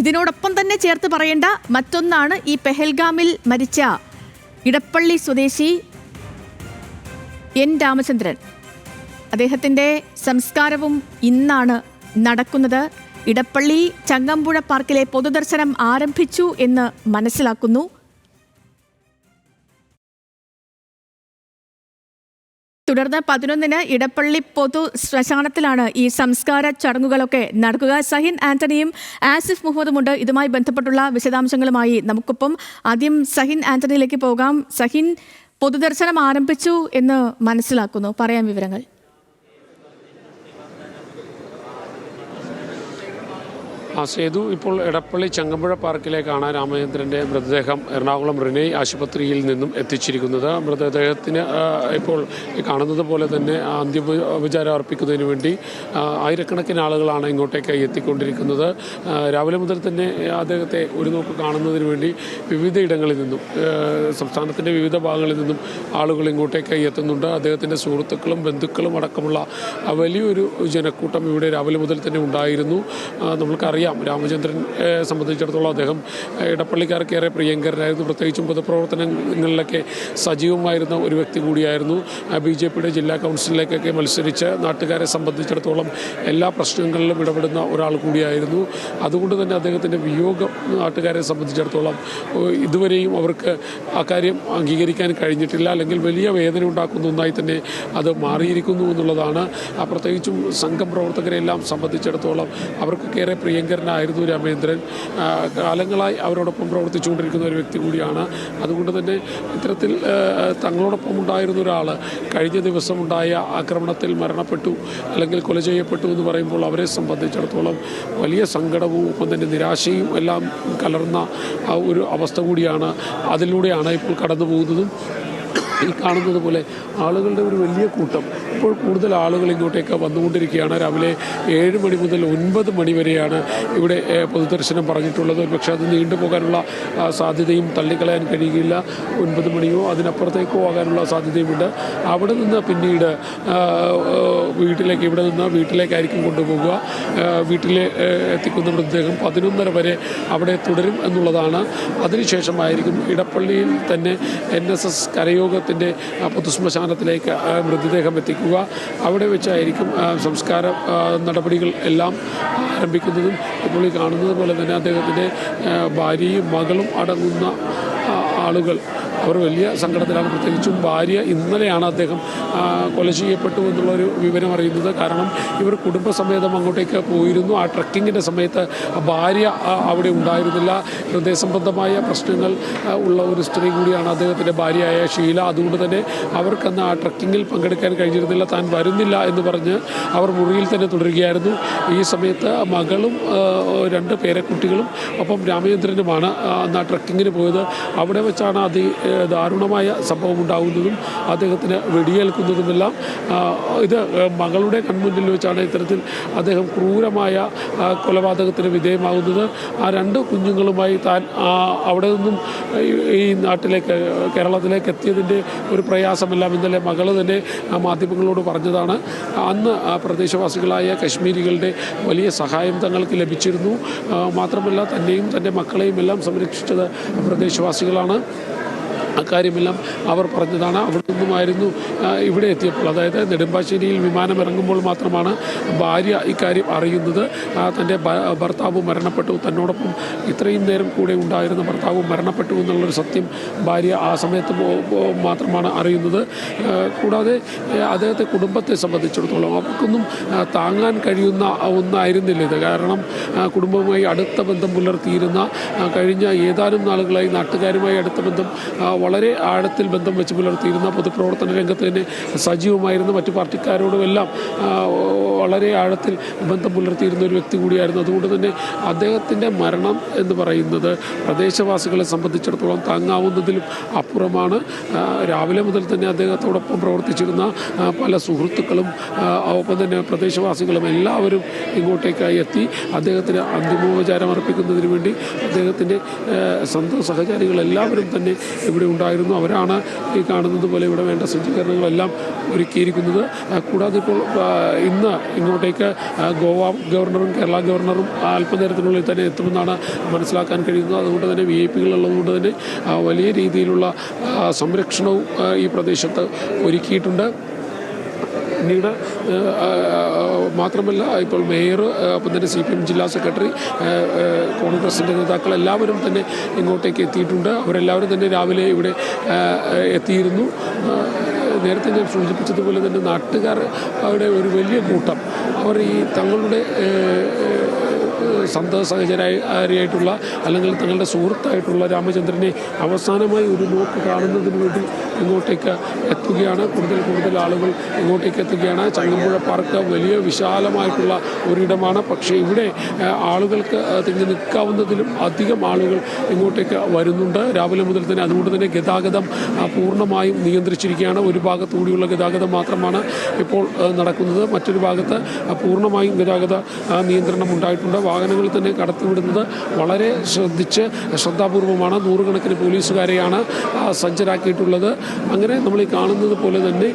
ഇതിനോടൊപ്പം തന്നെ ചേർത്ത് പറയേണ്ട മറ്റൊന്നാണ് ഈ പെഹൽഗാമിൽ മരിച്ച ഇടപ്പള്ളി സ്വദേശി എൻ രാമചന്ദ്രൻ. അദ്ദേഹത്തിൻ്റെ സംസ്കാരവും ഇന്നാണ് നടക്കുന്നത്. ഇടപ്പള്ളി ചങ്ങമ്പുഴ പാർക്കിലെ പൊതുദർശനം ആരംഭിച്ചു എന്ന് മനസ്സിലാക്കുന്നു. തുടർന്ന് 11-ന് ഇടപ്പള്ളി പൊതു ശ്മശാനത്തിലാണ് ഈ സംസ്കാര ചടങ്ങുകളൊക്കെ നടക്കുക. സഹിൻ ആന്റണിയും ആസിഫ് മുഹമ്മദുമുണ്ട് ഇതുമായി ബന്ധപ്പെട്ടുള്ള വിശദാംശങ്ങളുമായി നമുക്കൊപ്പം. ആദ്യം സഹിൻ ആന്റണിയിലേക്ക് പോകാം. സഹിൻ, പൊതുദർശനം ആരംഭിച്ചു എന്ന് മനസ്സിലാക്കുന്നു, പറയാം വിവരങ്ങൾ. സേതു, ഇപ്പോൾ എടപ്പള്ളി ചങ്ങമ്പുഴ പാർക്കിലേക്കാണ് രാമചന്ദ്രൻ്റെ മൃതദേഹം എറണാകുളം റിനൈ ആശുപത്രിയിൽ നിന്നും എത്തിച്ചിരിക്കുന്നത്. മൃതദേഹത്തിന് ഇപ്പോൾ കാണുന്നത് പോലെ തന്നെ അന്ത്യോപചാരം അർപ്പിക്കുന്നതിന് വേണ്ടി ആയിരക്കണക്കിന് ആളുകളാണ് ഇങ്ങോട്ടേക്ക് എത്തിക്കൊണ്ടിരിക്കുന്നത്. രാവിലെ മുതൽ തന്നെ അദ്ദേഹത്തെ ഒരു നോക്ക് കാണുന്നതിന് വേണ്ടി വിവിധ ഇടങ്ങളിൽ നിന്നും, സംസ്ഥാനത്തിൻ്റെ വിവിധ ഭാഗങ്ങളിൽ നിന്നും ആളുകൾ ഇങ്ങോട്ടേക്ക് എത്തുന്നുണ്ട്. അദ്ദേഹത്തിൻ്റെ സുഹൃത്തുക്കളും ബന്ധുക്കളും അടക്കമുള്ള വലിയൊരു ജനക്കൂട്ടം ഇവിടെ രാവിലെ മുതൽ തന്നെ ഉണ്ടായിരുന്നു. നമ്മൾക്കറിയാം, രാമചന്ദ്രനെ സംബന്ധിച്ചിടത്തോളം അദ്ദേഹം ഇടപ്പള്ളിക്കാർക്ക് ഏറെ പ്രിയങ്കരനായിരുന്നു. പ്രത്യേകിച്ചും പൊതുപ്രവർത്തനങ്ങളിലൊക്കെ സജീവമായിരുന്ന ഒരു വ്യക്തി കൂടിയായിരുന്നു. BJPയുടെ ജില്ലാ കൗൺസിലിലേക്കൊക്കെ മത്സരിച്ച് നാട്ടുകാരെ സംബന്ധിച്ചിടത്തോളം എല്ലാ പ്രശ്നങ്ങളിലും ഇടപെടുന്ന ഒരാൾ കൂടിയായിരുന്നു. അതുകൊണ്ട് തന്നെ അദ്ദേഹത്തിൻ്റെ വിയോഗം നാട്ടുകാരെ സംബന്ധിച്ചിടത്തോളം ഇതുവരെയും അവർക്ക് ആ കാര്യം അംഗീകരിക്കാൻ കഴിഞ്ഞിട്ടില്ല, അല്ലെങ്കിൽ വലിയ വേദന ഉണ്ടാക്കുന്ന ഒന്നായി തന്നെ അത് മാറിയിരിക്കുന്നു എന്നുള്ളതാണ്. പ്രത്യേകിച്ചും സംഘം പ്രവർത്തകരെല്ലാം സംബന്ധിച്ചിടത്തോളം അവർക്കൊക്കെ ഏറെ പ്രിയങ്കരനായിരുന്നു രാമചന്ദ്രൻ. കാലങ്ങളായി അവരോടൊപ്പം പ്രവർത്തിച്ചുകൊണ്ടിരിക്കുന്ന ഒരു വ്യക്തി കൂടിയാണ്. അതുകൊണ്ട് തന്നെ ഇത്തരത്തിൽ തങ്ങളോടൊപ്പം ഉണ്ടായിരുന്ന ഒരാൾ കഴിഞ്ഞ ദിവസം ഉണ്ടായ ആക്രമണത്തിൽ മരണപ്പെട്ടു അല്ലെങ്കിൽ കൊല ചെയ്യപ്പെട്ടു എന്ന് പറയുമ്പോൾ അവരെ സംബന്ധിച്ചിടത്തോളം വലിയ സങ്കടവും ഒപ്പം തന്നെ നിരാശയും എല്ലാം കലർന്ന ഒരു അവസ്ഥ കൂടിയാണ്. അതിലൂടെയാണ് ഇപ്പോൾ കടന്നു പോകുന്നതും. ഈ കാണുന്നത് പോലെ ആളുകളുടെ ഒരു വലിയ കൂട്ടം, ഇപ്പോൾ കൂടുതൽ ആളുകൾ ഇങ്ങോട്ടേക്ക് വന്നുകൊണ്ടിരിക്കുകയാണ്. രാവിലെ 7 മണി മുതൽ 9 മണി വരെയാണ് ഇവിടെ പൊതുദർശനം പറഞ്ഞിട്ടുള്ളത്. പക്ഷേ അത് നീണ്ടുപോകാനുള്ള സാധ്യതയും തള്ളിക്കളയാൻ കഴിയുകയില്ല. 9 മണിയോ അതിനപ്പുറത്തേക്കോ ആകാനുള്ള സാധ്യതയുമുണ്ട്. അവിടെ നിന്ന് പിന്നീട് ഇവിടെ നിന്ന് വീട്ടിലേക്കായിരിക്കും കൊണ്ടുപോകുക. വീട്ടിൽ എത്തിക്കുന്ന മൃതദേഹം 11:30 വരെ അവിടെ തുടരും എന്നുള്ളതാണ്. അതിനുശേഷമായിരിക്കും ഇടപ്പള്ളിയിൽ തന്നെ NSS കരയോഗ പൊതുശ്മശാനത്തിലേക്ക് മൃതദേഹം എത്തിക്കുക. അവിടെ വെച്ചായിരിക്കും സംസ്കാര നടപടികൾ എല്ലാം ആരംഭിക്കുന്നതും. ഇപ്പോൾ ഈ കാണുന്നത് പോലെ തന്നെ അദ്ദേഹത്തിൻ്റെ ഭാര്യയും മകളും അടങ്ങുന്ന ആളുകൾ അവർ വലിയ സങ്കടത്തിലാണ്. പ്രത്യേകിച്ചും ഭാര്യ ഇന്നലെയാണ് അദ്ദേഹം കൊല ചെയ്യപ്പെട്ടു എന്നുള്ളൊരു വിവരം അറിയുന്നത്. കാരണം ഇവർ കുടുംബസമേതം അങ്ങോട്ടേക്ക് പോയിരുന്നു. ആ ട്രക്കിങ്ങിൻ്റെ സമയത്ത് ഭാര്യ അവിടെ ഉണ്ടായിരുന്നില്ല. ഹൃദയസംബന്ധമായ പ്രശ്നങ്ങൾ ഉള്ള ഒരു സ്ത്രീ കൂടിയാണ് അദ്ദേഹത്തിൻ്റെ ഭാര്യയായ ഷീല. അതുകൊണ്ട് തന്നെ അവർക്കന്ന് ആ ട്രക്കിങ്ങിൽ പങ്കെടുക്കാൻ കഴിഞ്ഞിരുന്നില്ല. താൻ വരുന്നില്ല എന്ന് പറഞ്ഞ് അവർ മുറിയിൽ തന്നെ തുടരുകയായിരുന്നു. ഈ സമയത്ത് മകളും 2 പേരക്കുട്ടികളും ഒപ്പം രാമചന്ദ്രനുമാണ് അന്ന് ആ ട്രക്കിങ്ങിന് പോയത്. അവിടെ വെച്ചാണ് ദാരുണമായ സംഭവം ഉണ്ടാകുന്നതും അദ്ദേഹത്തിന് വെടിയേൽക്കുന്നതുമെല്ലാം. ഇത് മകളുടെ കൺമുന്നിൽ വെച്ചാണ് ഇത്തരത്തിൽ അദ്ദേഹം ക്രൂരമായ കൊലപാതകത്തിന് വിധേയമാകുന്നത്. ആ 2 കുഞ്ഞുങ്ങളുമായി താൻ അവിടെ നിന്നും ഈ നാട്ടിലേക്ക്, കേരളത്തിലേക്ക് എത്തിയതിൻ്റെ ഒരു പ്രയാസമെല്ലാം ഇന്നലെ മകൾ തന്നെ മാധ്യമങ്ങളോട് പറഞ്ഞതാണ്. അന്ന് പ്രദേശവാസികളായ കശ്മീരികളുടെ വലിയ സഹായം തങ്ങൾക്ക് ലഭിച്ചിരുന്നു. മാത്രമല്ല തന്നെയും തൻ്റെ മക്കളെയും എല്ലാം സംരക്ഷിച്ചത് പ്രദേശവാസികളാണ്. അക്കാര്യമെല്ലാം അവർ പറഞ്ഞതാണ്. അവിടെ നിന്നുമായിരുന്നു ഇവിടെ എത്തിയപ്പോൾ, അതായത് നെടുമ്പാശ്ശേരിയിൽ വിമാനം ഇറങ്ങുമ്പോൾ മാത്രമാണ് ഭാര്യ ഇക്കാര്യം അറിയുന്നത്. തൻ്റെ ഭർത്താവ് മരണപ്പെട്ടു, തന്നോടൊപ്പം ഇത്രയും നേരം കൂടെ ഉണ്ടായിരുന്ന ഭർത്താവ് മരണപ്പെട്ടു എന്നുള്ളൊരു സത്യം ഭാര്യ ആ സമയത്ത് മാത്രമാണ് അറിയുന്നത്. കൂടാതെ അദ്ദേഹത്തെ കുടുംബത്തെ സംബന്ധിച്ചിടത്തോളം അവർക്കൊന്നും താങ്ങാൻ കഴിയുന്ന ഒന്നായിരുന്നില്ല ഇത്. കാരണം കുടുംബവുമായി അടുത്ത ബന്ധം പുലർത്തിയിരുന്ന, കഴിഞ്ഞ ഏതാനും നാളുകളായി നാട്ടുകാരുമായി അടുത്ത ബന്ധം, വളരെ ആഴത്തിൽ ബന്ധം വെച്ച് പുലർത്തിയിരുന്ന, പൊതുപ്രവർത്തന രംഗത്ത് തന്നെ സജീവമായിരുന്ന, മറ്റു പാർട്ടിക്കാരോടുമെല്ലാം വളരെ ആഴത്തിൽ ബന്ധം പുലർത്തിയിരുന്ന ഒരു വ്യക്തി കൂടിയായിരുന്നു. അതുകൊണ്ട് തന്നെ അദ്ദേഹത്തിൻ്റെ മരണം എന്ന് പറയുന്നത് പ്രദേശവാസികളെ സംബന്ധിച്ചിടത്തോളം താങ്ങാവുന്നതിലും അപ്പുറമാണ്. രാവിലെ മുതൽ തന്നെ അദ്ദേഹത്തോടൊപ്പം പ്രവർത്തിച്ചിരുന്ന പല സുഹൃത്തുക്കളും ഒപ്പം തന്നെ പ്രദേശവാസികളും എല്ലാവരും ഇങ്ങോട്ടേക്കായി എത്തി അദ്ദേഹത്തിന് അന്തിമോപചാരം അർപ്പിക്കുന്നതിന് വേണ്ടി അദ്ദേഹത്തിൻ്റെ സ്വന്തം സഹചാരികളെല്ലാവരും തന്നെ ഇവിടെ ഉണ്ടായിരുന്നു. അവരാണ് ഈ കാണുന്നത് പോലെ ഇവിടെ വേണ്ട സജ്ജീകരണങ്ങളെല്ലാം ഒരുക്കിയിരിക്കുന്നത്. കൂടാതെ ഇപ്പോൾ ഇന്ന് ഇങ്ങോട്ടേക്ക് ഗോവ ഗവർണറും കേരള ഗവർണറും അല്പനേരത്തിനുള്ളിൽ തന്നെ എത്തുമെന്നാണ് മനസ്സിലാക്കാൻ കഴിയുന്നത്. അതുകൊണ്ട് തന്നെ VIP ഉള്ളതുകൊണ്ട് തന്നെ വലിയ രീതിയിലുള്ള സംരക്ഷണവും ഈ പ്രദേശത്ത് ഒരുക്കിയിട്ടുണ്ട്. പിന്നീട് മാത്രമല്ല ഇപ്പോൾ മേയർ, അപ്പം തന്നെ CPM ജില്ലാ സെക്രട്ടറി, കോൺഗ്രസിൻ്റെ നേതാക്കൾ എല്ലാവരും തന്നെ ഇങ്ങോട്ടേക്ക് എത്തിയിട്ടുണ്ട്. അവരെല്ലാവരും തന്നെ രാവിലെ ഇവിടെ എത്തിയിരുന്നു. നേരത്തെ ഞാൻ സൂചിപ്പിച്ചതുപോലെ തന്നെ നാട്ടുകാർ അവിടെ ഒരു വലിയ കൂട്ടം അവർ ഈ തങ്ങളുടെ സഹചരായിട്ടുള്ള അല്ലെങ്കിൽ തങ്ങളുടെ സുഹൃത്തായിട്ടുള്ള രാമചന്ദ്രനെ അവസാനമായി ഒരു നോക്ക് കാണുന്നതിന് വേണ്ടി ഇങ്ങോട്ടേക്ക് എത്തുകയാണ്. കൂടുതൽ ആളുകൾ ഇങ്ങോട്ടേക്ക് എത്തുകയാണ്. ചങ്ങമ്പുഴ പാർക്ക് വലിയ വിശാലമായിട്ടുള്ള ഒരിടമാണ്. പക്ഷേ ഇവിടെ ആളുകൾക്ക് തിങ്ങി നിൽക്കാവുന്നതിലും അധികം ആളുകൾ ഇങ്ങോട്ടേക്ക് വരുന്നുണ്ട് രാവിലെ മുതൽ തന്നെ. അതുകൊണ്ട് തന്നെ ഗതാഗതം പൂർണ്ണമായും നിയന്ത്രിച്ചിരിക്കുകയാണ്. ഒരു ഭാഗത്തുകൂടിയുള്ള ഗതാഗതം മാത്രമാണ് ഇപ്പോൾ നടക്കുന്നത്. മറ്റൊരു ഭാഗത്ത് പൂർണ്ണമായും ഗതാഗത നിയന്ത്രണം ഉണ്ടായിട്ടുണ്ട്. വാഹനങ്ങൾ തന്നെ കടത്തിവിടുന്നത് വളരെ ശ്രദ്ധാപൂർവമാണ്. നൂറുകണക്കിന് പോലീസുകാരെയാണ് സജ്ജരാക്കിയിട്ടുള്ളത്. അങ്ങനെ നമ്മൾ ഈ കാണുന്നത് പോലെ തന്നെ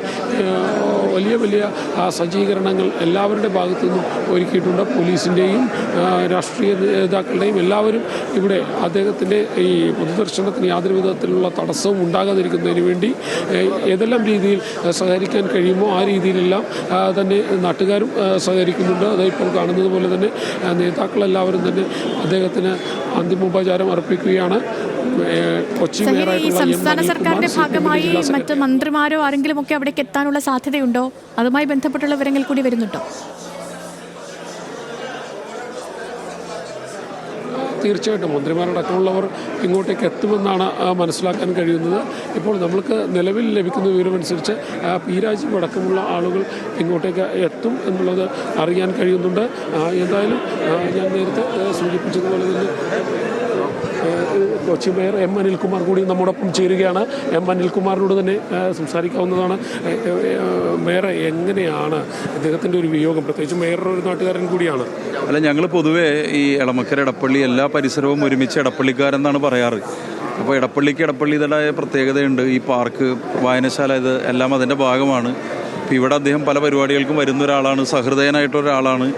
വലിയ സജ്ജീകരണങ്ങൾ എല്ലാവരുടെ ഭാഗത്തു നിന്നും ഒരുക്കിയിട്ടുണ്ട്. പോലീസിൻ്റെയും രാഷ്ട്രീയ നേതാക്കളുടെയും എല്ലാവരും ഇവിടെ അദ്ദേഹത്തിൻ്റെ ഈ പൊതുദർശനത്തിന് യാതൊരു വിധത്തിലുള്ള തടസ്സവും ഉണ്ടാകാതിരിക്കുന്നതിന് വേണ്ടി ഏതെല്ലാം രീതിയിൽ സഹകരിക്കാൻ കഴിയുമോ ആ രീതിയിലെല്ലാം തന്നെ നാട്ടുകാരും സഹകരിക്കുന്നുണ്ട്. അത് ഇപ്പോൾ കാണുന്നത് പോലെ തന്നെ നേതാക്കളെല്ലാവരും തന്നെ അദ്ദേഹത്തിന് അന്തിമോപചാരം അർപ്പിക്കുകയാണ്. കൊച്ചി മേയറായിട്ടുള്ള സംസ്ഥാന സർക്കാരിന്റെ ഭാഗമായി മറ്റ് മന്ത്രിമാരോ ആരെങ്കിലും ഒക്കെ അവിടേക്ക് എത്താനുള്ള സാധ്യതയുണ്ടോ? അതുമായി ബന്ധപ്പെട്ടുള്ള വിവരങ്ങൾ കൂടി വരുന്നുണ്ടോ? തീർച്ചയായിട്ടും മന്ത്രിമാരടക്കമുള്ളവർ ഇങ്ങോട്ടേക്ക് എത്തുമെന്നാണ് മനസ്സിലാക്കാൻ കഴിയുന്നത്. ഇപ്പോൾ നമ്മൾക്ക് നിലവിൽ ലഭിക്കുന്ന വിവരമനുസരിച്ച് പി രാജീവ് അടക്കമുള്ള ആളുകൾ ഇങ്ങോട്ടേക്ക് എത്തും എന്നുള്ളത് അറിയാൻ കഴിയുന്നുണ്ട്. എന്തായാലും ഞാൻ നേരത്തെ സൂചിപ്പിച്ചതുപോലെ തന്നെ കൊച്ചി മേയർ M. അനിൽകുമാർ കൂടി നമ്മോടൊപ്പം ചേരുകയാണ്. M. അനിൽകുമാറിനോട് തന്നെ സംസാരിക്കാവുന്നതാണ്. മേയർ, എങ്ങനെയാണ് ഇദ്ദേഹത്തിൻ്റെ ഒരു വിയോഗം? പ്രത്യേകിച്ച് മേയർ ഒരു നാട്ടുകാരൻ കൂടിയാണ്. അല്ല, ഞങ്ങൾ പൊതുവേ ഈ എളമക്കര ഇടപ്പള്ളി എല്ലാ പരിസരവും ഒരുമിച്ച് ഇടപ്പള്ളിക്കാരെന്നാണ് പറയാറ്. അപ്പോൾ ഇടപ്പള്ളിക്ക് ഇടപ്പള്ളിയുടേതായ പ്രത്യേകതയുണ്ട്. ഈ പാർക്ക്, വായനശാല, ഇത് എല്ലാം അതിൻ്റെ ഭാഗമാണ്. അപ്പോൾ ഇവിടെ അദ്ദേഹം പല പരിപാടികൾക്കും വരുന്ന ഒരാളാണ്, സഹൃദയനായിട്ടൊരാളാണ്.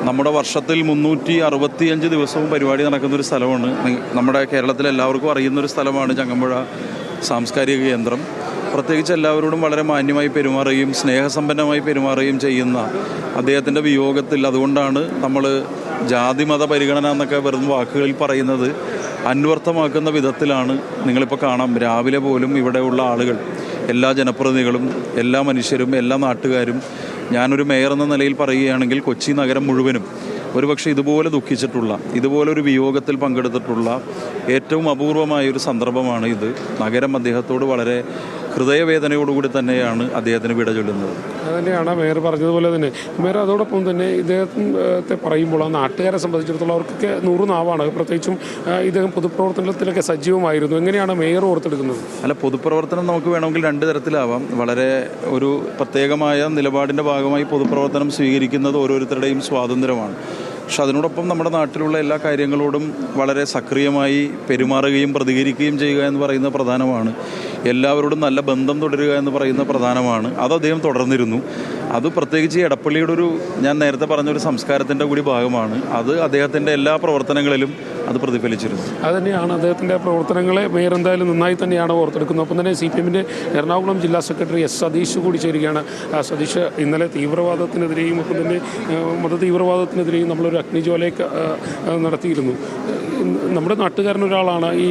നമ്മുടെ വർഷത്തിൽ 365 ദിവസവും പരിപാടി നടക്കുന്നൊരു സ്ഥലമാണ്. നമ്മുടെ കേരളത്തിലെ എല്ലാവർക്കും അറിയുന്നൊരു സ്ഥലമാണ് ചങ്ങമ്പുഴ സാംസ്കാരിക കേന്ദ്രം. പ്രത്യേകിച്ച് എല്ലാവരോടും വളരെ മാന്യമായി പെരുമാറുകയും സ്നേഹസമ്പന്നമായി പെരുമാറുകയും ചെയ്യുന്ന അദ്ദേഹത്തിൻ്റെ വിയോഗത്തിൽ, അതുകൊണ്ടാണ് നമ്മൾ ജാതിമത പരിഗണന എന്നൊക്കെ വെറും വാക്കുകളിൽ പറയുന്നത് അന്വർത്ഥമാക്കുന്ന വിധത്തിലാണ്. നിങ്ങളിപ്പോൾ കാണാം, രാവിലെ പോലും ഇവിടെയുള്ള ആളുകൾ, എല്ലാ ജനപ്രതിനിധികളും, എല്ലാ മനുഷ്യരും, എല്ലാ നാട്ടുകാരും, ഞാനൊരു മേയർ എന്ന നിലയിൽ പറയുകയാണെങ്കിൽ കൊച്ചി നഗരം മുഴുവനും ഒരുപക്ഷെ ഇതുപോലെ ദുഃഖിച്ചിട്ടുള്ള, ഇതുപോലൊരു വിയോഗത്തിൽ പങ്കെടുത്തിട്ടുള്ള ഏറ്റവും അപൂർവമായൊരു സന്ദർഭമാണ് ഇത്. നഗരം അദ്ദേഹത്തോട് വളരെ ഹൃദയവേദനയോടുകൂടി തന്നെയാണ് അദ്ദേഹത്തിന് വിട ചൊല്ലുന്നത്. അതുതന്നെയാണ് മേയർ പറഞ്ഞതുപോലെ തന്നെ. മേയർ, അതോടൊപ്പം തന്നെ ഇദ്ദേഹത്തെ പറയുമ്പോൾ ആ നാട്ടുകാരെ സംബന്ധിച്ചിടത്തോളം അവർക്കൊക്കെ 100 നാവാണ്. പ്രത്യേകിച്ചും ഇദ്ദേഹം പൊതുപ്രവർത്തനത്തിലൊക്കെ സജീവമായിരുന്നു. എങ്ങനെയാണ് മേയർ ഓർത്തെടുക്കുന്നത്? അല്ല, പൊതുപ്രവർത്തനം നമുക്ക് വേണമെങ്കിൽ 2 തരത്തിലാവാം. വളരെ ഒരു പ്രത്യേകമായ നിലപാടിൻ്റെ ഭാഗമായി പൊതുപ്രവർത്തനം സ്വീകരിക്കുന്നത് ഓരോരുത്തരുടെയും സ്വാതന്ത്ര്യമാണ്. പക്ഷെ അതിനോടൊപ്പം നമ്മുടെ നാട്ടിലുള്ള എല്ലാ കാര്യങ്ങളോടും വളരെ സക്രിയമായി പെരുമാറുകയും പ്രതികരിക്കുകയും ചെയ്യുക എന്ന് പറയുന്നത് പ്രധാനമാണ്. എല്ലാവരോടും നല്ല ബന്ധം തുടരുക എന്ന് പറയുന്നത് പ്രധാനമാണ്. അത് അദ്ദേഹം തുടർന്നിരുന്നു. അത് പ്രത്യേകിച്ച് എടപ്പള്ളിയുടെ ഞാൻ നേരത്തെ പറഞ്ഞൊരു സംസ്കാരത്തിൻ്റെ കൂടി ഭാഗമാണ്. അത് അദ്ദേഹത്തിൻ്റെ എല്ലാ പ്രവർത്തനങ്ങളിലും അത് പ്രതിഫലിച്ചിരുന്നു. അതുതന്നെയാണ് അദ്ദേഹത്തിൻ്റെ പ്രവർത്തനങ്ങളെ മേയർ എന്തായാലും നന്നായി തന്നെയാണ് ഓർത്തെടുക്കുന്നത്. ഒപ്പം തന്നെ CPMൻ്റെ എറണാകുളം ജില്ലാ സെക്രട്ടറി S. സതീഷ് കൂടി ചേരുകയാണ്. സതീഷ്, ഇന്നലെ തീവ്രവാദത്തിനെതിരെയും ഒപ്പം തന്നെ മതതീവ്രവാദത്തിനെതിരെയും നമ്മളൊരു അഗ്നിജ്വാലയൊക്കെ നടത്തിയിരുന്നു. നമ്മുടെ നാട്ടുകാരനൊരാളാണ് ഈ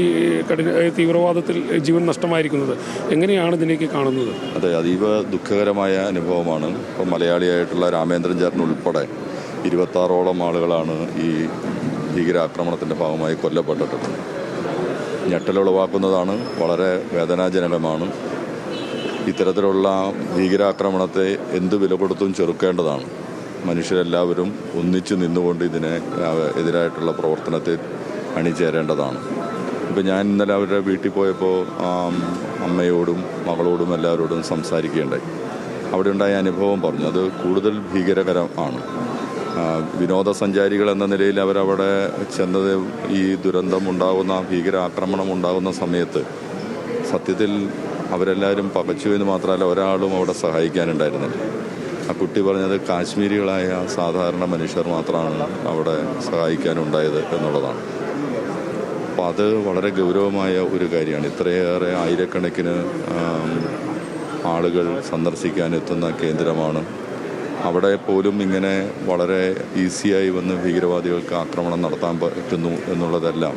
തീവ്രവാദത്തിൽ ജീവൻ നഷ്ടമായിരിക്കുന്നത്. എങ്ങനെയാണ് ഇതിലേക്ക് കാണുന്നത്? അതെ, അതീവ ദുഃഖകരമായ അനുഭവമാണ്. ഇപ്പം മലയാളിയായിട്ടുള്ള രാമേന്ദ്രൻ ചേട്ടൻ ഉൾപ്പെടെ 26ഓളം ആളുകളാണ് ഈ ഭീകരാക്രമണത്തിൻ്റെ ഭാഗമായി കൊല്ലപ്പെട്ടിട്ടുള്ളത്. ഞെട്ടലുളവാക്കുന്നതാണ്, വളരെ വേദനാജനകമാണ്. ഇത്തരത്തിലുള്ള ഭീകരാക്രമണത്തെ എന്ത് വില കൊടുത്തും ചെറുക്കേണ്ടതാണ്. മനുഷ്യരെല്ലാവരും ഒന്നിച്ചു നിന്നുകൊണ്ട് ഇതിനെ എതിരായിട്ടുള്ള പ്രവർത്തനത്തെ അണിചേരേണ്ടതാണ്. ഇപ്പം ഞാൻ ഇന്നലെ അവരുടെ വീട്ടിൽ പോയപ്പോൾ അമ്മയോടും മകളോടും എല്ലാവരോടും സംസാരിക്കുകയുണ്ടായി. അവിടെ ഉണ്ടായ അനുഭവം പറഞ്ഞു. അത് കൂടുതൽ ഭീകരകരമാണ്. വിനോദസഞ്ചാരികൾ എന്ന നിലയിൽ അവരവിടെ ചെന്നത് ഈ ദുരന്തം ഉണ്ടാകുന്ന, ഭീകരാക്രമണം ഉണ്ടാകുന്ന സമയത്ത് സത്യത്തിൽ അവരെല്ലാവരും പകച്ചു എന്ന് മാത്രമല്ല ഒരാളും അവിടെ സഹായിക്കാനുണ്ടായിരുന്നില്ല. ആ കുട്ടി പറഞ്ഞത് കാശ്മീരികളായ സാധാരണ മനുഷ്യർ മാത്രമാണ് അവിടെ സഹായിക്കാനുണ്ടായത് എന്നുള്ളതാണ്. അപ്പോൾ അത് വളരെ ഗൗരവമായ ഒരു കാര്യമാണ്. ഇത്രയേറെ ആയിരക്കണക്കിന് ആളുകൾ സന്ദർശിക്കാനെത്തുന്ന കേന്ദ്രമാണ്. അവിടെ പോലും ഇങ്ങനെ വളരെ ഈസിയായി വന്ന് ഭീകരവാദികൾക്ക് ആക്രമണം നടത്താൻ പറ്റുന്നു എന്നുള്ളതെല്ലാം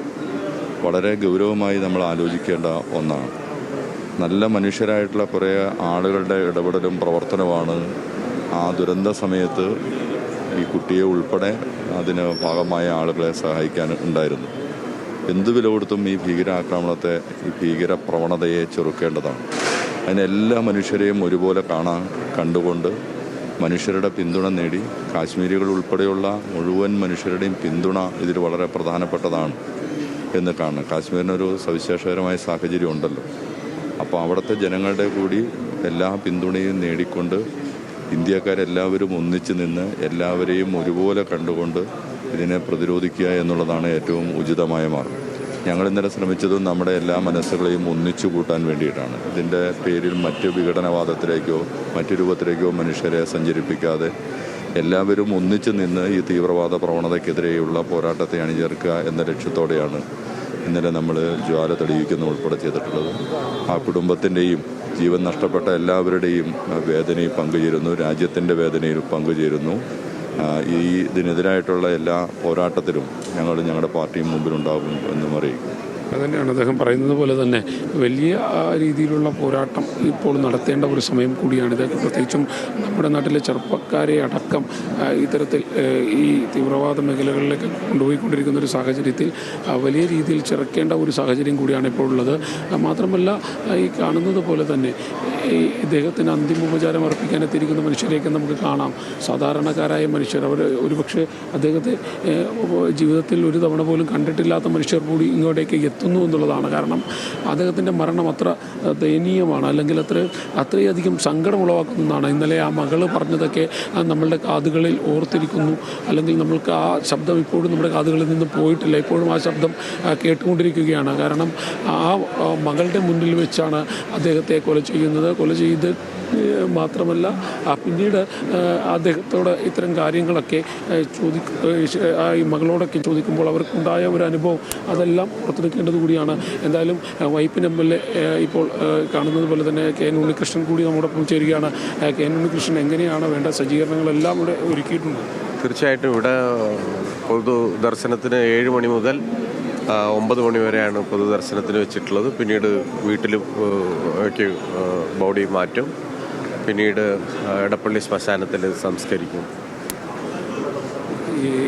വളരെ ഗൗരവമായി നമ്മൾ ആലോചിക്കേണ്ട ഒന്നാണ്. നല്ല മനുഷ്യരായിട്ടുള്ള കുറേ ആളുകളുടെ ഇടപെടലും പ്രവർത്തനവുമാണ് ആ ദുരന്ത സമയത്ത് ഈ കുട്ടിയെ ഉൾപ്പെടെ അതിന് ഭാഗമായ ആളുകളെ സഹായിക്കാൻ ഉണ്ടായിരുന്നു. എന്തു വില കൊടുത്തും ഈ ഭീകരാക്രമണത്തെ, ഈ ഭീകര പ്രവണതയെ ചെറുക്കേണ്ടതാണ്. അതിന് എല്ലാ മനുഷ്യരെയും ഒരുപോലെ കണ്ടുകൊണ്ട് മനുഷ്യരുടെ പിന്തുണ നേടി കാശ്മീരികൾ ഉൾപ്പെടെയുള്ള മുഴുവൻ മനുഷ്യരുടെയും പിന്തുണ ഇതിൽ വളരെ പ്രധാനപ്പെട്ടതാണ് എന്ന് കാണണം. കാശ്മീരിനൊരു സവിശേഷകരമായ സാഹചര്യം ഉണ്ടല്ലോ. അപ്പോൾ അവിടുത്തെ ജനങ്ങളുടെ കൂടി എല്ലാ പിന്തുണയും നേടിക്കൊണ്ട് ഇന്ത്യക്കാരെല്ലാവരും ഒന്നിച്ചു നിന്ന് എല്ലാവരെയും ഒരുപോലെ കണ്ടുകൊണ്ട് ഇതിനെ പ്രതിരോധിക്കുക എന്നുള്ളതാണ് ഏറ്റവും ഉചിതമായ മാർഗം. ഞങ്ങൾ ഇന്നലെ ശ്രമിച്ചതും നമ്മുടെ എല്ലാ മനസ്സുകളെയും ഒന്നിച്ചു കൂട്ടാൻ വേണ്ടിയിട്ടാണ്. ഇതിൻ്റെ പേരിൽ മറ്റ് വിഘടനവാദത്തിലേക്കോ മറ്റു രൂപത്തിലേക്കോ മനുഷ്യരെ സഞ്ചരിപ്പിക്കാതെ എല്ലാവരും ഒന്നിച്ചു നിന്ന് ഈ തീവ്രവാദ പ്രവണതയ്ക്കെതിരെയുള്ള പോരാട്ടത്തെ അണിചേർക്കുക എന്ന ലക്ഷ്യത്തോടെയാണ് ഇന്നലെ നമ്മൾ ജ്വാല തെളിയിക്കുന്ന ഉൾപ്പെടെ ചെയ്തിട്ടുള്ളത്. ആ കുടുംബത്തിൻ്റെയും ജീവൻ നഷ്ടപ്പെട്ട എല്ലാവരുടെയും വേദനയിൽ പങ്കുചേരുന്നു, രാജ്യത്തിൻ്റെ വേദനയിൽ പങ്കുചേരുന്നു. ഇതിനെതിരായിട്ടുള്ള എല്ലാ പോരാട്ടത്തിലും ഞങ്ങളുടെ പാർട്ടിയും മുമ്പിലുണ്ടാകും എന്നും അറിയിക്കും. അതുതന്നെയാണ് അദ്ദേഹം പറയുന്നത് പോലെ തന്നെ വലിയ രീതിയിലുള്ള പോരാട്ടം ഇപ്പോൾ നടത്തേണ്ട ഒരു സമയം കൂടിയാണിത്. പ്രത്യേകിച്ചും നമ്മുടെ നാട്ടിലെ ചെറുപ്പക്കാരെ അടക്കം ഇത്തരത്തിൽ ഈ തീവ്രവാദ മേഖലകളിലേക്ക് കൊണ്ടുപോയിക്കൊണ്ടിരിക്കുന്ന ഒരു സാഹചര്യത്തിൽ വലിയ രീതിയിൽ ചെറുക്കേണ്ട ഒരു സാഹചര്യം കൂടിയാണ് ഇപ്പോൾ ഉള്ളത്. മാത്രമല്ല ഈ കാണുന്നത് പോലെ തന്നെ ഈ ഇദ്ദേഹത്തിന് അന്തിമോപചാരം അർപ്പിക്കാനെത്തിയിരിക്കുന്ന മനുഷ്യരെയൊക്കെ നമുക്ക് കാണാം. സാധാരണക്കാരായ മനുഷ്യർ, അവർ ഒരുപക്ഷെ അദ്ദേഹത്തെ ജീവിതത്തിൽ ഒരു തവണ പോലും കണ്ടിട്ടില്ലാത്ത മനുഷ്യർ കൂടി ഇങ്ങോട്ടേക്ക് എത്തുന്നു എന്നുള്ളതാണ്. കാരണം അദ്ദേഹത്തിൻ്റെ മരണം അത്ര ദയനീയമാണ്, അല്ലെങ്കിൽ അത്രയധികം സങ്കടം ഉളവാക്കുന്നതാണ്. ഇന്നലെ ആ മകള് പറഞ്ഞതൊക്കെ നമ്മളുടെ കാതുകളിൽ ഓർത്തിരിക്കുന്നു, അല്ലെങ്കിൽ നമ്മൾക്ക് ആ ശബ്ദം ഇപ്പോഴും നമ്മുടെ കാതുകളിൽ നിന്ന് പോയിട്ടില്ല. ഇപ്പോഴും ആ ശബ്ദം കേട്ടുകൊണ്ടിരിക്കുകയാണ്. കാരണം ആ മകളുടെ മുന്നിൽ വെച്ചാണ് അദ്ദേഹത്തെ കൊല ചെയ്ത് മാത്രമല്ല പിന്നീട് അദ്ദേഹത്തോട് ഇത്തരം കാര്യങ്ങളൊക്കെ ഈ മകളോടൊക്കെ ചോദിക്കുമ്പോൾ അവർക്കുണ്ടായ ഒരു അനുഭവം അതെല്ലാം പുറത്തെടുക്കേണ്ടത് കൂടിയാണ്. എന്തായാലും വൈപ്പിൻ MLA ഇപ്പോൾ കാണുന്നത് പോലെ തന്നെ KN ഉണ്ണികൃഷ്ണൻ കൂടി നമ്മോടൊപ്പം ചേരുകയാണ്. KN ഉണ്ണികൃഷ്ണൻ, എങ്ങനെയാണ് വേണ്ട സജ്ജീകരണങ്ങളെല്ലാം ഇവിടെ ഒരുക്കിയിട്ടുണ്ട്? തീർച്ചയായിട്ടും ഇവിടെ പൊതുദർശനത്തിന് 7 മണി മുതൽ 9 മണി വരെയാണ് പൊതുദർശനത്തിന് വെച്ചിട്ടുള്ളത്. പിന്നീട് വീട്ടിലും ബോഡി മാറ്റും. പിന്നീട് എടപ്പള്ളി ശ്മശാനത്തിൽ സംസ്കരിക്കും.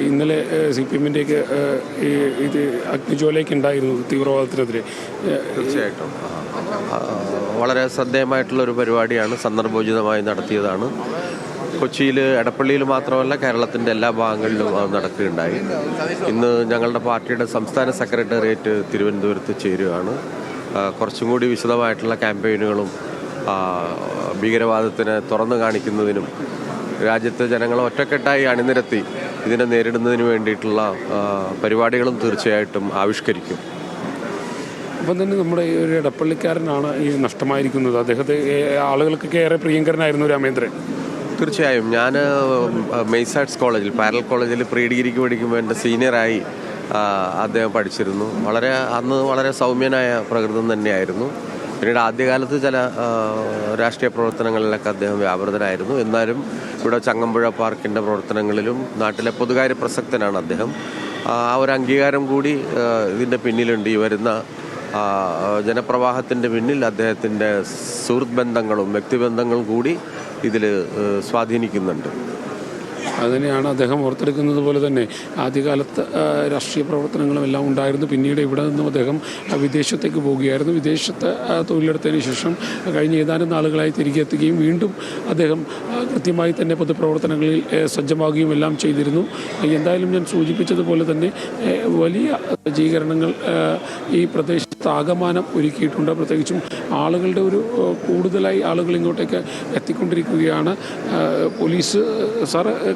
ഇന്നലെ CPM-ൻ്റെയൊക്കെ ഇത് അഗ്നിജ്വാലയൊക്കെ ഉണ്ടായിരുന്നു തീവ്രവാദത്തിനെതിരെ. തീർച്ചയായിട്ടും വളരെ ശ്രദ്ധേയമായിട്ടുള്ളൊരു പരിപാടിയാണ്, സന്ദർഭോചിതമായി നടത്തിയതാണ്. കൊച്ചിയിൽ, എടപ്പള്ളിയിൽ മാത്രമല്ല കേരളത്തിൻ്റെ എല്ലാ ഭാഗങ്ങളിലും അത് നടക്കുകയുണ്ടായി. ഇന്ന് ഞങ്ങളുടെ പാർട്ടിയുടെ സംസ്ഥാന സെക്രട്ടേറിയറ്റ് തിരുവനന്തപുരത്ത് ചേരുകയാണ്. കുറച്ചും കൂടി വിശദമായിട്ടുള്ള ക്യാമ്പയിനുകളും ഭീകരവാദത്തിന് തുറന്നു കാണിക്കുന്നതിനും രാജ്യത്തെ ജനങ്ങളെ ഒറ്റക്കെട്ടായി അണിനിരത്തി ഇതിനെ നേരിടുന്നതിന് വേണ്ടിയിട്ടുള്ള പരിപാടികളും തീർച്ചയായിട്ടും ആവിഷ്കരിക്കും. അപ്പം തന്നെ നമ്മുടെ ഒരു എടപ്പള്ളിക്കാരനാണ് ഈ നഷ്ടമായിരിക്കുന്നത്. അദ്ദേഹത്തെ ആളുകൾക്കൊക്കെ ഏറെ പ്രിയങ്കരനായിരുന്നു രാമേന്ദ്രൻ. തീർച്ചയായും ഞാൻ മെയ്സാർട്സ് കോളേജിൽ, പാരൽ കോളേജിൽ പ്രീ ഡിഗ്രിക്ക് പഠിക്കുമ്പോൾ എൻ്റെ സീനിയറായി അദ്ദേഹം പഠിച്ചിരുന്നു. അന്ന് വളരെ സൗമ്യനായ പ്രകൃതം തന്നെയായിരുന്നു. പിന്നീട് ആദ്യകാലത്ത് ചില രാഷ്ട്രീയ പ്രവർത്തനങ്ങളിലൊക്കെ അദ്ദേഹം വ്യാപൃതനായിരുന്നു. എന്നാലും ഇവിടെ ചങ്ങമ്പുഴ പാർക്കിൻ്റെ പ്രവർത്തനങ്ങളിലും നാട്ടിലെ പൊതുകാര്യ പ്രസക്തനാണ് അദ്ദേഹം. ആ ഒരു അംഗീകാരം കൂടി ഇതിൻ്റെ പിന്നിലുണ്ട്. ഈ വരുന്ന ജനപ്രവാഹത്തിൻ്റെ പിന്നിൽ അദ്ദേഹത്തിൻ്റെ സുഹൃത്ത് ബന്ധങ്ങളും വ്യക്തിബന്ധങ്ങളും കൂടി ഇതിൽ സ്വാധീനിക്കുന്നുണ്ട്. അതുതന്നെയാണ് അദ്ദേഹം ഓർത്തെടുക്കുന്നത് പോലെ തന്നെ ആദ്യകാലത്ത് രാഷ്ട്രീയ പ്രവർത്തനങ്ങളും എല്ലാം ഉണ്ടായിരുന്നു. പിന്നീട് ഇവിടെ നിന്നും അദ്ദേഹം വിദേശത്തേക്ക് പോവുകയായിരുന്നു. വിദേശത്ത് തൊഴിലെടുത്തതിന് ശേഷം കഴിഞ്ഞ ഏതാനും നാളുകളായി തിരികെ എത്തുകയും വീണ്ടും അദ്ദേഹം കൃത്യമായി തന്നെ പൊതുപ്രവർത്തനങ്ങളിൽ സജ്ജമാകുകയും എല്ലാം ചെയ്തിരുന്നു. എന്തായാലും ഞാൻ സൂചിപ്പിച്ചതുപോലെ തന്നെ വലിയ സജ്ജീകരണങ്ങൾ ഈ പ്രദേശത്ത് ആകമാനം ഒരുക്കിയിട്ടുണ്ട്. പ്രത്യേകിച്ചും ആളുകളുടെ കൂടുതലായി ആളുകൾ ഇങ്ങോട്ടേക്ക് എത്തിക്കൊണ്ടിരിക്കുകയാണ്. പോലീസ്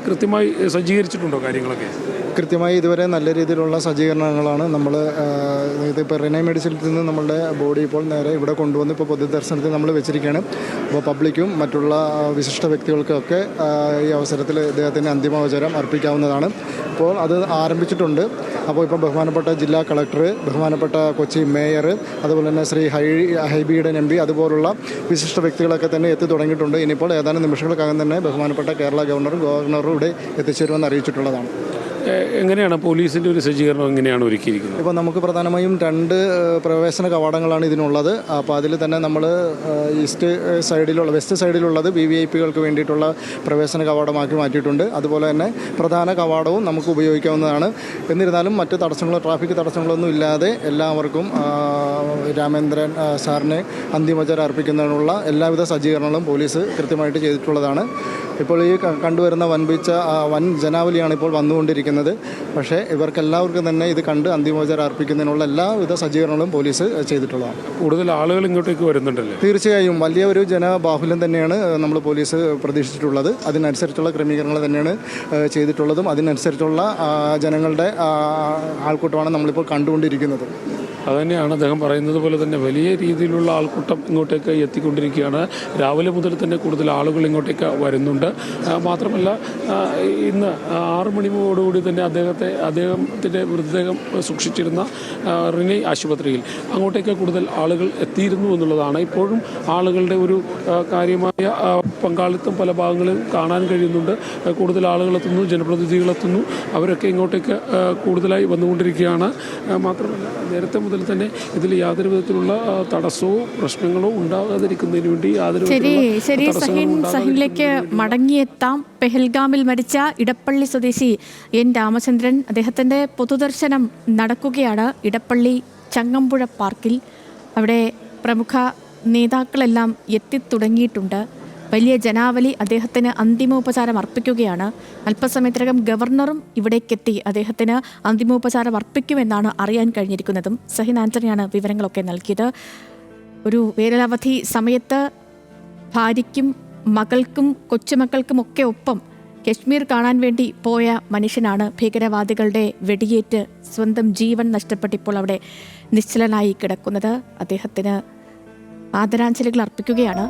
കൃത്യമായി സജ്ജീകരിച്ചിട്ടുണ്ടോ കാര്യങ്ങളൊക്കെ? കൃത്യമായി ഇതുവരെ നല്ല രീതിയിലുള്ള സജ്ജീകരണങ്ങളാണ് നമ്മൾ ഇതിപ്പോൾ റിനൈ മെഡിസിനിൽ നിന്ന് നമ്മളുടെ ബോഡി ഇപ്പോൾ നേരെ ഇവിടെ കൊണ്ടുവന്ന് ഇപ്പോൾ പൊതുദർശനത്തിൽ നമ്മൾ വെച്ചിരിക്കുകയാണ്. അപ്പോൾ പബ്ലിക്കും മറ്റുള്ള വിശിഷ്ട വ്യക്തികൾക്കൊക്കെ ഈ അവസരത്തിൽ ഇദ്ദേഹത്തിന് അന്തിമോപചാരം അർപ്പിക്കാവുന്നതാണ്. ഇപ്പോൾ അത് ആരംഭിച്ചിട്ടുണ്ട്. അപ്പോൾ ഇപ്പോൾ ബഹുമാനപ്പെട്ട ജില്ലാ കളക്ടർ, ബഹുമാനപ്പെട്ട കൊച്ചി മേയർ, അതുപോലെ തന്നെ ശ്രീ ഹൈബിയുടെ എം പി, അതുപോലുള്ള വിശിഷ്ട വ്യക്തികളൊക്കെ തന്നെ എത്തി തുടങ്ങിയിട്ടുണ്ട്. ഇനിയിപ്പോൾ ഏതാനും നിമിഷങ്ങൾക്കകം തന്നെ ബഹുമാനപ്പെട്ട കേരള ഗവർണറും ഇവിടെ എത്തിച്ചേരുമെന്ന് അറിയിച്ചിട്ടുള്ളതാണ്. എങ്ങനെയാണ് പോലീസിൻ്റെ ഒരു സജ്ജീകരണം എങ്ങനെയാണ് ഒരുക്കിയിരിക്കുന്നത്? ഇപ്പോൾ നമുക്ക് പ്രധാനമായും 2 പ്രവേശന കവാടങ്ങളാണ് ഇതിനുള്ളത്. അപ്പോൾ അതിൽ തന്നെ നമ്മൾ വെസ്റ്റ് സൈഡിലുള്ളത് VVIPകൾക്ക് വേണ്ടിയിട്ടുള്ള പ്രവേശന കവാടമാക്കി മാറ്റിയിട്ടുണ്ട്. അതുപോലെ തന്നെ പ്രധാന കവാടവും നമുക്ക് ഉപയോഗിക്കാവുന്നതാണ്. എന്നിരുന്നാലും മറ്റ് ട്രാഫിക് തടസ്സങ്ങളൊന്നും ഇല്ലാതെ എല്ലാവർക്കും രാമേന്ദ്രൻ സാറിനെ അന്തിമോപചാരം അർപ്പിക്കുന്നതിനുള്ള എല്ലാവിധ സജ്ജീകരണങ്ങളും പോലീസ് കൃത്യമായിട്ട് ചെയ്തിട്ടുള്ളതാണ്. ഇപ്പോൾ ഈ കണ്ടുവരുന്ന വൻ ജനാവലിയാണ് ഇപ്പോൾ വന്നുകൊണ്ടിരിക്കുന്നത്. പക്ഷേ ഇവർക്കെല്ലാവർക്കും തന്നെ ഇത് കണ്ട് അന്തിമോപചാരം അർപ്പിക്കുന്നതിനുള്ള എല്ലാവിധ സജ്ജീകരണങ്ങളും പോലീസ് ചെയ്തിട്ടുള്ളതാണ്. കൂടുതൽ ആളുകൾ ഇങ്ങോട്ടേക്ക് വരുന്നുണ്ടല്ലേ? തീർച്ചയായും വലിയ ഒരു ജനബാഹുല്യം തന്നെയാണ് നമ്മൾ പോലീസ് പ്രതീക്ഷിച്ചിട്ടുള്ളത്. അതിനനുസരിച്ചുള്ള ക്രമീകരണങ്ങൾ തന്നെയാണ് ചെയ്തിട്ടുള്ളതും അതിനനുസരിച്ചുള്ള ജനങ്ങളുടെ ആൾക്കൂട്ടമാണ് നമ്മളിപ്പോൾ കണ്ടുകൊണ്ടിരിക്കുന്നത്. അതുതന്നെയാണ് അദ്ദേഹം പറയുന്നത് പോലെ തന്നെ വലിയ രീതിയിലുള്ള ആൾക്കൂട്ടം ഇങ്ങോട്ടേക്ക് എത്തിക്കൊണ്ടിരിക്കുകയാണ്. രാവിലെ മുതൽ തന്നെ കൂടുതൽ ആളുകൾ ഇങ്ങോട്ടേക്ക് വരുന്നുണ്ട്. മാത്രമല്ല ഇന്ന് 6 മണിയോടുകൂടി തന്നെ അദ്ദേഹത്തിൻ്റെ മൃതദേഹം സൂക്ഷിച്ചിരുന്ന റിനൈ ആശുപത്രിയിൽ അങ്ങോട്ടേക്ക് കൂടുതൽ ആളുകൾ എത്തിയിരുന്നു എന്നുള്ളതാണ്. ഇപ്പോഴും ആളുകളുടെ ഒരു കാര്യമായ പങ്കാളിത്തം പല ഭാഗങ്ങളിൽ കാണാൻ കഴിയുന്നുണ്ട്. കൂടുതൽ ആളുകളെത്തുന്നു, ജനപ്രതിനിധികളെത്തുന്നു, അവരൊക്കെ ഇങ്ങോട്ടേക്ക് കൂടുതലായി വന്നുകൊണ്ടിരിക്കുകയാണ്. മാത്രമല്ല നേരത്തെ മുതൽ തന്നെ ഇതിൽ യാതൊരു വിധത്തിലുള്ള തടസ്സമോ പ്രശ്നങ്ങളോ ഉണ്ടാകാതിരിക്കുന്നതിന് വേണ്ടി സഹിനിലേക്ക് മടങ്ങിയെത്താം. പെഹൽഗാമിൽ മരിച്ച ഇടപ്പള്ളി സ്വദേശി N രാമചന്ദ്രൻ, അദ്ദേഹത്തിൻ്റെ പൊതുദർശനം നടക്കുകയാണ് ഇടപ്പള്ളി ചങ്ങമ്പുഴ പാർക്കിൽ. അവിടെ പ്രമുഖ നേതാക്കളെല്ലാം എത്തിത്തുടങ്ങിയിട്ടുണ്ട്. വലിയ ജനാവലി അദ്ദേഹത്തിന് അന്തിമോപചാരം അർപ്പിക്കുകയാണ്. അല്പസമയത്തിനകം ഗവർണറും ഇവിടേക്കെത്തി അദ്ദേഹത്തിന് അന്തിമോപചാരം അർപ്പിക്കുമെന്നാണ് അറിയാൻ കഴിഞ്ഞിരിക്കുന്നതും. സഹിൻ ആന്റണിയാണ് വിവരങ്ങളൊക്കെ നൽകിയത്. ഒരു വേനലവധി സമയത്ത് ഭാര്യയ്ക്കും മകൾക്കും കൊച്ചുമക്കൾക്കും ഒക്കെ ഒപ്പം കശ്മീർ കാണാൻ വേണ്ടി പോയ മനുഷ്യനാണ് ഭീകരവാദികളുടെ വെടിയേറ്റ് സ്വന്തം ജീവൻ നഷ്ടപ്പെട്ടിപ്പോൾ അവിടെ നിശ്ചലനായി കിടക്കുന്നത്. അദ്ദേഹത്തിന് ആദരാഞ്ജലികൾ അർപ്പിക്കുകയാണ്.